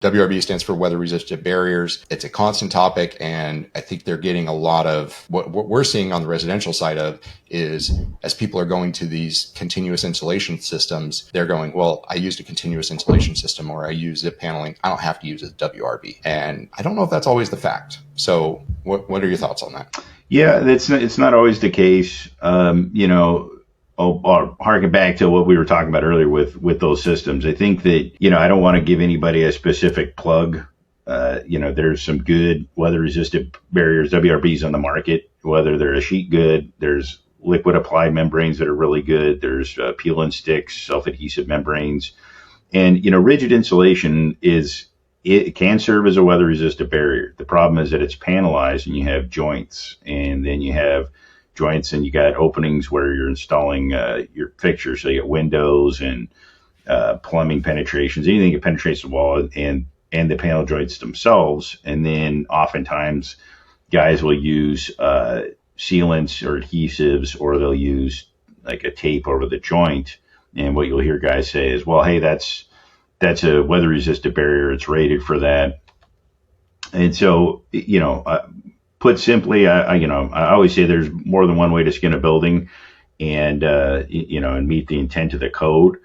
WRB stands for weather-resistive barriers. It's a constant topic, and I think they're getting a lot of what we're seeing on the residential side of is as people are going to these continuous insulation systems, they're going, well, I used a continuous insulation system or I use zip paneling. I don't have to use a WRB. And I don't know if that's always the fact. So what are your thoughts on that? Yeah, it's not always the case. I'll harken back to what we were talking about earlier with those systems. I think that, I don't want to give anybody a specific plug. There's some good weather-resistant barriers, WRBs, on the market, whether they're a sheet good, there's liquid applied membranes that are really good, there's peel and sticks, self-adhesive membranes. And, rigid insulation it can serve as a weather-resistant barrier. The problem is that it's panelized and you have joints, and then you have joints and you got openings where you're installing your fixtures. So you got windows and plumbing penetrations, anything that penetrates the wall and the panel joints themselves. And then oftentimes guys will use sealants or adhesives, or they'll use like a tape over the joint. And what you'll hear guys say is, well, hey, that's a weather resistant barrier. It's rated for that. And so, put simply, I always say there's more than one way to skin a building and meet the intent of the code.